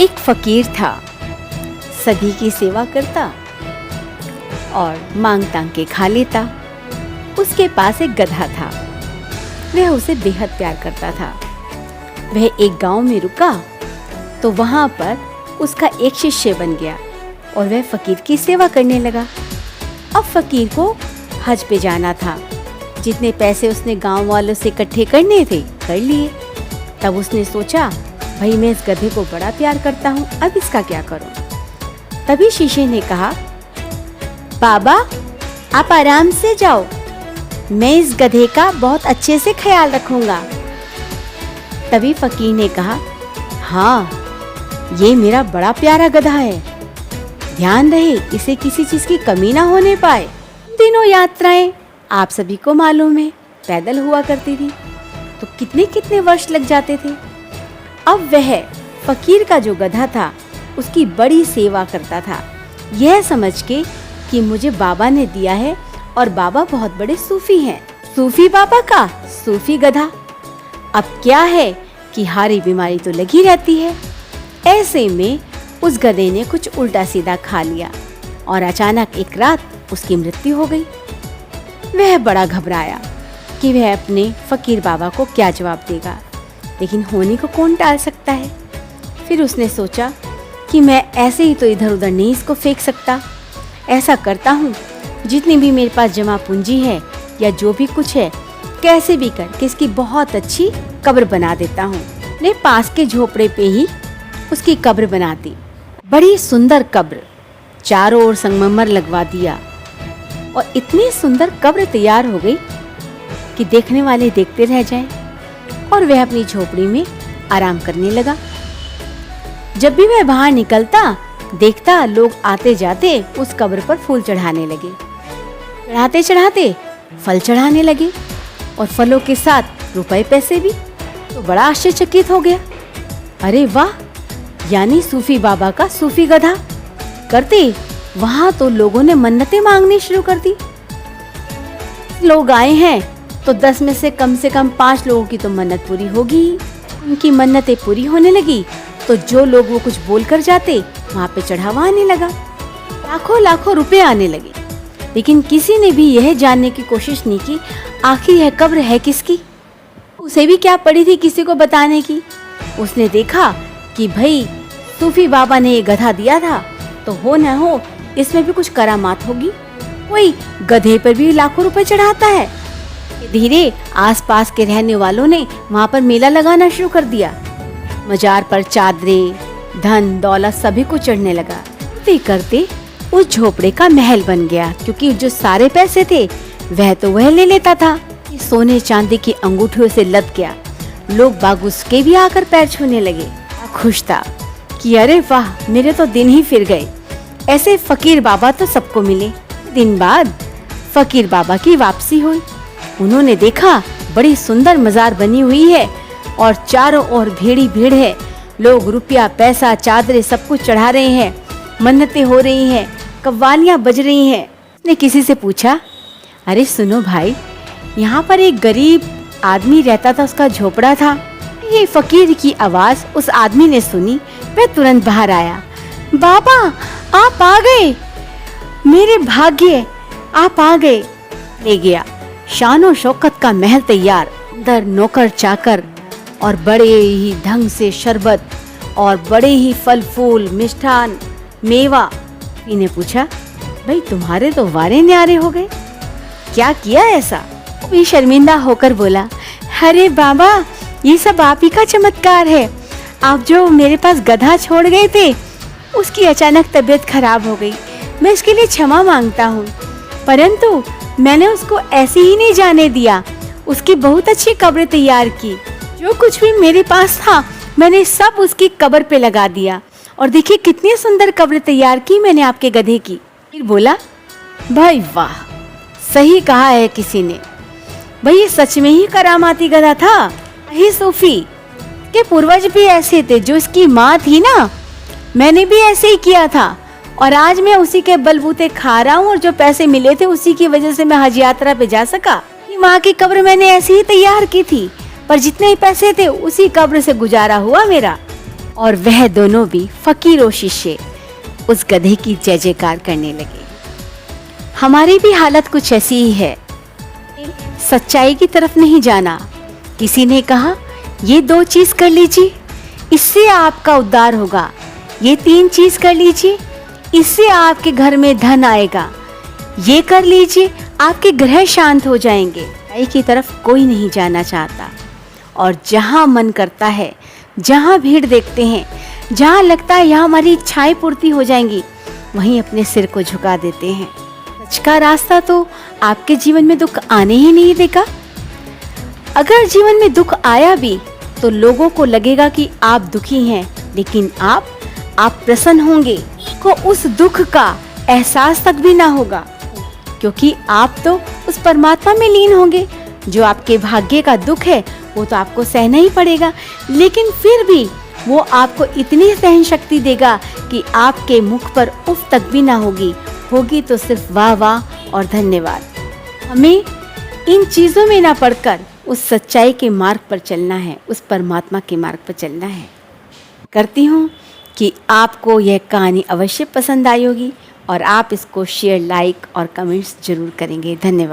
एक फकीर था, सभी की सेवा करता और मांग तांग के खा लेता। उसके पास एक गधा था, वह उसे बेहद प्यार करता था। वह एक गांव में रुका तो वहां पर उसका एक शिष्य बन गया और वह फकीर की सेवा करने लगा। अब फकीर को हज पे जाना था। जितने पैसे उसने गांव वालों से इकट्ठे करने थे कर लिए। तब उसने सोचा, भाई मैं इस गधे को बड़ा प्यार करता हूँ, अब इसका क्या करूँ। तभी शिष्य ने कहा, बाबा आप आराम से जाओ, मैं इस गधे का बहुत अच्छे से ख्याल रखूंगा। तभी फकीर ने कहा, हाँ ये मेरा बड़ा प्यारा गधा है, ध्यान रहे इसे किसी चीज की कमी ना होने पाए। तीनों यात्राएं आप सभी को मालूम है पैदल हुआ करती थी, तो कितने कितने वर्ष लग जाते थे। अब वह फकीर का जो गधा था उसकी बड़ी सेवा करता था, यह समझ के कि मुझे बाबा ने दिया है और बाबा बहुत बड़े सूफी हैं। सूफी बाबा का सूफी गधा। अब क्या है कि हारी बीमारी तो लगी रहती है। ऐसे में उस गधे ने कुछ उल्टा सीधा खा लिया और अचानक एक रात उसकी मृत्यु हो गई। वह बड़ा घबराया कि वह अपने फकीर बाबा को क्या जवाब देगा, लेकिन होने को कौन टाल सकता है। फिर उसने सोचा कि मैं ऐसे ही तो इधर उधर नहीं इसको फेंक सकता। ऐसा करता हूँ, जितनी भी मेरे पास जमा पूंजी है या जो भी कुछ है, कैसे भी करके इसकी बहुत अच्छी कब्र बना देता हूँ। ने पास के झोपड़े पे ही उसकी कब्र बना दी। बड़ी सुंदर कब्र, चारों ओर संगमरमर लगवा दिया और इतनी सुंदर कब्र तैयार हो गई कि देखने वाले देखते रह जाएं। और वह अपनी झोपड़ी में आराम करने लगा। जब भी वह बाहर निकलता देखता लोग आते जाते उस कब्र पर फूल चढ़ाने लगे। चढ़ाते चढ़ाते फल चढ़ाने लगे और फलों के साथ रुपए पैसे भी। तो बड़ा आश्चर्यचकित हो गया, अरे वाह, यानी सूफी बाबा का सूफी गधा। करते वहां तो लोगों ने मन्नतें मांगनी शुरू कर दी। लोग आए हैं तो 10 में से कम 5 लोगों की तो मन्नत पूरी होगी। उनकी मन्नतें पूरी होने लगी तो जो लोग वो कुछ बोल कर जाते वहाँ पे चढ़ावा आने लगा, लाखों लाखों रुपए आने लगे। लेकिन किसी ने भी यह जानने की कोशिश नहीं की आखिर यह कब्र है किसकी। उसे भी क्या पड़ी थी किसी को बताने की। उसने देखा कि भाई सूफी बाबा ने ये गधा दिया था तो हो न हो इसमें भी कुछ करामात होगी। वही गधे पर भी लाखों रुपए चढ़ाता है। धीरे आसपास के रहने वालों ने वहाँ पर मेला लगाना शुरू कर दिया। मजार पर चादरें, धन दौलत सभी को चढ़ने लगा। करते करते उस झोपड़े का महल बन गया, क्योंकि जो सारे पैसे थे वह तो वह ले लेता था। सोने चांदी की अंगूठियों से लद गया। लोग बाग उसके भी आकर पैर छूने लगे। खुश था कि अरे वाह, मेरे तो दिन ही फिर गए। ऐसे फकीर बाबा तो सबको मिले। दिन बाद फकीर बाबा की वापसी हुई। उन्होंने देखा बड़ी सुंदर मजार बनी हुई है और चारों ओर भीड़ भीड़ है। लोग रुपया पैसा चादरें सब कुछ चढ़ा रहे हैं, मन्नतें हो रही हैं, कव्वालियां बज रही हैं। ने किसी से पूछा, अरे सुनो भाई, यहाँ पर एक गरीब आदमी रहता था, उसका झोपड़ा था। ये फकीर की आवाज उस आदमी ने सुनी। वह तुरंत बाहर आया। बाबा आप आ गए, मेरे भाग्य, आप आ गए। ले गया शानो शौकत का महल तैयार, अंदर नौकर चाकर और बड़े ही ढंग से शरबत और बड़े ही फल फूल मिष्ठान मेवा। इन्हें पूछा, भाई तुम्हारे तो वारे न्यारे हो गए, क्या किया ऐसा। भी शर्मिंदा होकर बोला, अरे बाबा ये सब आप ही का चमत्कार है। आप जो मेरे पास गधा छोड़ गए थे उसकी अचानक तबीयत खराब हो गई, मैं इसके लिए क्षमा मांगता हूँ, परंतु मैंने उसको ऐसे ही नहीं जाने दिया। उसकी बहुत अच्छी कब्र तैयार की। जो कुछ भी मेरे पास था मैंने सब उसकी कब्र पे लगा दिया और देखिए कितनी सुंदर कब्र तैयार की मैंने आपके गधे की। फिर बोला, भाई वाह, सही कहा है किसी ने, भाई ये सच में ही करामाती गधा था। यही सूफी के पूर्वज भी ऐसे थे। जो इसकी माँ थी ना, मैंने भी ऐसे ही किया था और आज मैं उसी के बलबूते खा रहा हूँ और जो पैसे मिले थे उसी की वजह से मैं हज यात्रा पे जा सका। माँ की कब्र मैंने ऐसे ही तैयार की थी, पर जितने ही पैसे थे उसी कब्र से गुजारा हुआ मेरा। और वह दोनों भी फकीर और शिष्य उस गधे की जय जयकार करने लगे। हमारी भी हालत कुछ ऐसी ही है। सच्चाई की तरफ नहीं जाना। किसी ने कहा ये 2 चीज कर लीजिए, इससे आपका उद्धार होगा। ये 3 चीज कर लीजिए, इससे आपके घर में धन आएगा। ये कर लीजिए, आपके ग्रह शांत हो जाएंगे। सच्चाई की तरफ कोई नहीं जाना चाहता और जहाँ मन करता है, जहाँ भीड़ देखते हैं, जहाँ लगता है यहाँ हमारी इच्छाएं पूर्ति हो जाएंगी, वहीं अपने सिर को झुका देते हैं। सच का रास्ता तो आपके जीवन में दुख आने ही नहीं देगा। अगर जीवन में दुख आया भी तो लोगों को लगेगा कि आप दुखी हैं, लेकिन आप प्रसन्न होंगे को उस दुख का एहसास तक भी ना होगा, क्योंकि आप तो उस परमात्मा में लीन होंगे। जो आपके भाग्य का दुख है वो तो आपको सहना ही पड़ेगा, लेकिन फिर भी वो आपको इतनी सहन शक्ति देगा कि आपके मुख पर उफ तक भी ना होगी तो सिर्फ वाह वाह और धन्यवाद। हमें इन चीज़ों में ना पड़कर उस सच्चाई के मार्ग पर चलना है, उस परमात्मा के मार्ग पर चलना है। करती हूँ कि आपको यह कहानी अवश्य पसंद आई होगी और आप इसको शेयर, लाइक और कमेंट्स जरूर करेंगे। धन्यवाद।